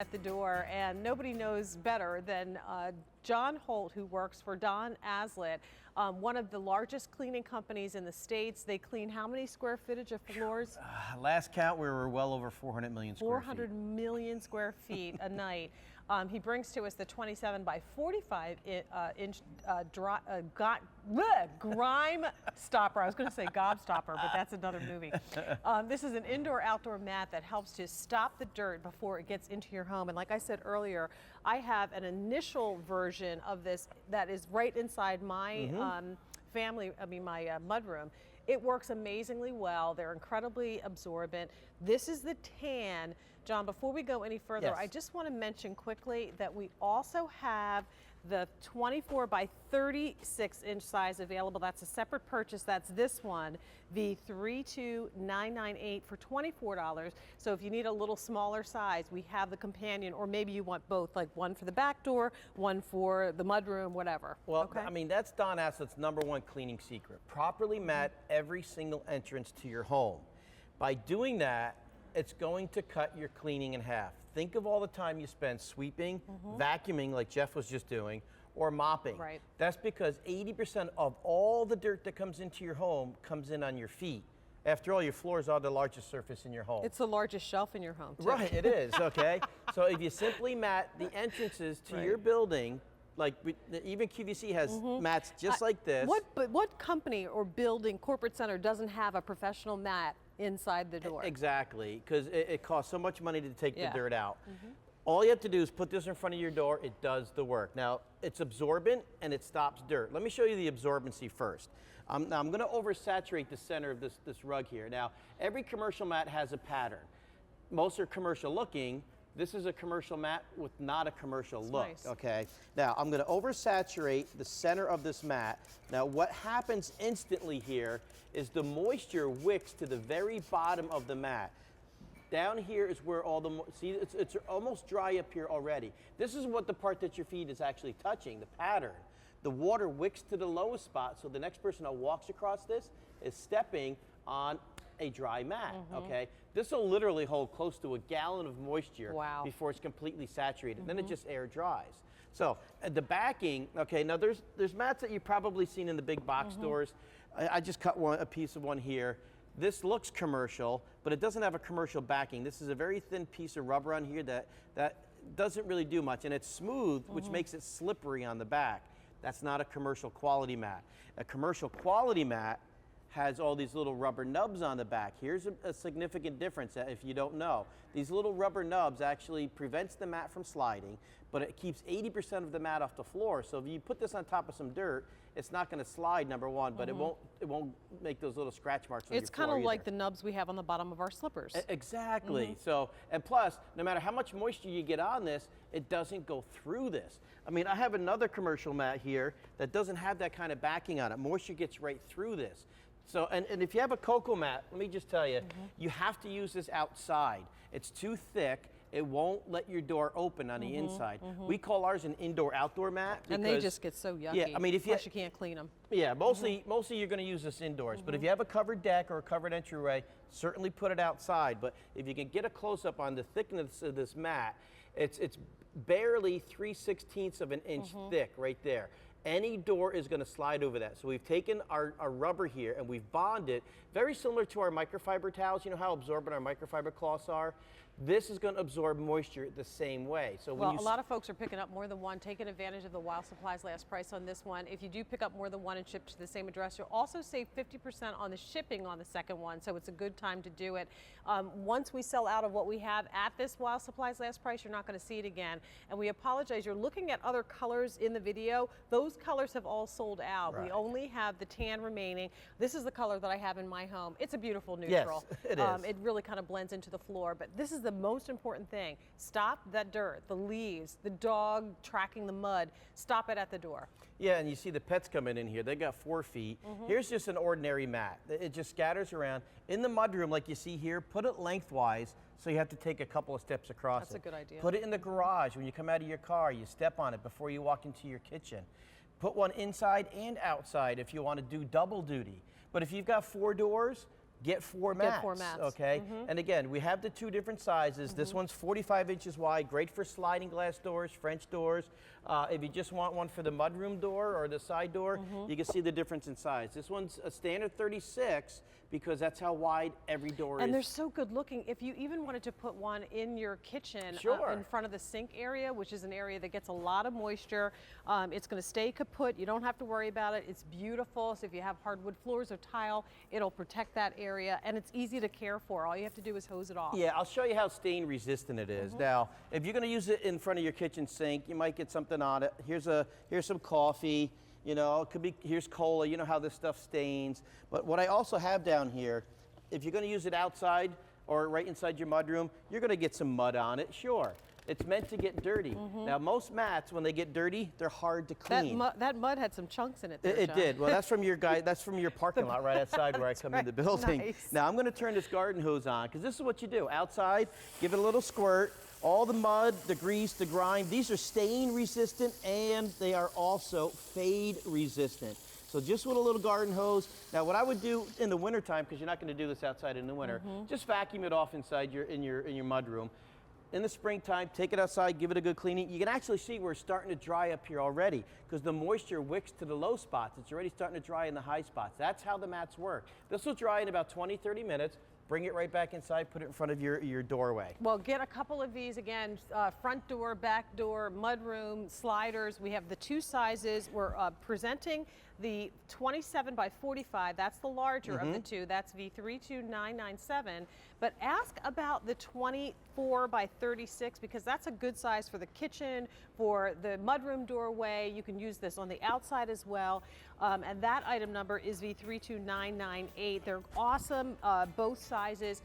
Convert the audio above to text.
at the door, and nobody knows better than John Holt, who works for Don Aslett, one of the largest cleaning companies in the States. They clean how many square footage of floors? Last count, we were well over 400 million square feet. 400 million square feet a night. He brings to us the 27 by 45 inch GrimeStopper. I was going to say Gobstopper, but that's another movie. This is an indoor-outdoor mat that helps to stop the dirt before it gets into your home. And like I said earlier, I have an initial version of this that is right inside my my mudroom. It works amazingly well. They're incredibly absorbent. This is the tan. John, before we go any further, yes. I just want to mention quickly that we also have the 24 by 36 inch size available. That's a separate purchase. That's this one, the 32998 for $24. So if you need a little smaller size, we have the companion, or maybe you want both, like one for the back door, one for the mudroom, whatever. Well, okay? I mean, that's Don Aslett's #1 cleaning secret. Properly mat every single entrance to your home. By doing that, it's going to cut your cleaning in half. Think of all the time you spend sweeping, vacuuming like Jeff was just doing, or mopping. Right. That's because 80% of all the dirt that comes into your home comes in on your feet. After all, your floors are the largest surface in your home. It's the largest shelf in your home, too. Right, it is, okay? So if you simply mat the entrances to your building, like even QVC has mats just like this. But what company or building, corporate center, doesn't have a professional mat inside the door? Exactly, because it costs so much money to take the dirt out. All you have to do is put this in front of your door. It does the work. Now, it's absorbent and it stops dirt. Let me show you the absorbency first. Now, I'm going to oversaturate the center of this rug here. Now, every commercial mat has a pattern. Most are commercial looking. This is a commercial mat with not a commercial look, nice. okay? Now, I'm gonna oversaturate the center of this mat. Now, what happens instantly here is the moisture wicks to the very bottom of the mat. Down here is where all the, see, it's almost dry up here already. This is what the part that your feet is actually touching, the pattern. The water wicks to the lowest spot, so the next person that walks across this is stepping on a dry mat, okay? This will literally hold close to a gallon of moisture before it's completely saturated. Then it just air dries. So the backing, okay, now there's mats that you've probably seen in the big box stores. I just cut a piece of one here. This looks commercial, but it doesn't have a commercial backing. This is a very thin piece of rubber on here that doesn't really do much, and it's smooth, which makes it slippery on the back. That's not a commercial quality mat. A commercial quality mat has all these little rubber nubs on the back. Here's a significant difference if you don't know. These little rubber nubs actually prevents the mat from sliding, but it keeps 80% of the mat off the floor. So if you put this on top of some dirt, it's not going to slide, #1, but it won't make those little scratch marks on your floor. It's kind of like the nubs we have on the bottom of our slippers. Exactly. So, and plus, no matter how much moisture you get on this, it doesn't go through this. I mean, I have another commercial mat here that doesn't have that kind of backing on it. Moisture gets right through this. So, and if you have a cocoa mat, let me just tell you, you have to use this outside. It's too thick. It won't let your door open on the inside. We call ours an indoor-outdoor mat. And they just get so yucky. Yeah, I mean, if you can't clean them. Yeah, mostly you're going to use this indoors. But if you have a covered deck or a covered entryway, certainly put it outside. But if you can get a close-up on the thickness of this mat, it's barely 3/16 of an inch thick right there. Any door is going to slide over that. So we've taken our rubber here and we've bonded, very similar to our microfiber towels. You know how absorbent our microfiber cloths are? This is going to absorb moisture the same way. So when a lot of folks are picking up more than one, taking advantage of the While Supplies last price on this one. If you do pick up more than one and ship to the same address, you'll also save 50% on the shipping on the second one, so it's a good time to do it. Once we sell out of what we have at this While Supplies last price, you're not going to see it again. And we apologize. You're looking at other colors in the video. Those colors have all sold out. We only have the tan remaining. This is the color that I have in my home. It's a beautiful neutral. Yes, it is. It really kind of blends into the floor, but this is the most important thing. Stop that dirt, the leaves, the dog tracking the mud. Stop it at the door. Yeah, and you see the pets coming in here. They got 4 feet. Here's just an ordinary mat. It just scatters around. In the mudroom, like you see here, put it lengthwise so you have to take a couple of steps across That's a good idea. Put it in the garage. When you come out of your car, you step on it before you walk into your kitchen. Put one inside and outside if you want to do double duty. But if you've got 4 doors, get 4 mats. Get 4 mats. Okay. And again, we have the 2 different sizes. This one's 45 inches wide, great for sliding glass doors, French doors. If you just want one for the mudroom door or the side door, you can see the difference in size. This one's a standard 36 because that's how wide every door is. And they're so good looking. If you even wanted to put one in your kitchen in front of the sink area, which is an area that gets a lot of moisture, it's going to stay kaput. You don't have to worry about it. It's beautiful. So if you have hardwood floors or tile, it'll protect that area, and it's easy to care for. All you have to do is hose it off. Yeah, I'll show you how stain resistant it is. Now, if you're going to use it in front of your kitchen sink, you might get something on it. Here's some coffee. You know, it could be, here's cola. You know how this stuff stains. But what I also have down here, if you're going to use it outside or right inside your mudroom, you're going to get some mud on it, sure. It's meant to get dirty. Now, most mats, when they get dirty, they're hard to clean. That mud had some chunks in it there, It did. Well, that's from your parking lot right outside where I come in the building. Nice. Now, I'm going to turn this garden hose on because this is what you do. Outside, give it a little squirt. All the mud, the grease, the grime, these are stain resistant and they are also fade resistant. So just with a little garden hose. Now what I would do in the wintertime, because you're not going to do this outside in the winter, just vacuum it off inside in your mud room. In the springtime, take it outside, give it a good cleaning. You can actually see we're starting to dry up here already because the moisture wicks to the low spots. It's already starting to dry in the high spots. That's how the mats work. This will dry in about 20, 30 minutes. Bring it right back inside, put it in front of your doorway. Well, get a couple of these again, front door, back door, mudroom, sliders. We have the 2 sizes. We're presenting the 27 by 45. That's the larger of the 2. That's V32997. But ask about the 24 by 36 because that's a good size for the kitchen, for the mudroom doorway. You can use this on the outside as well. And that item number is V32998. They're awesome, both sizes.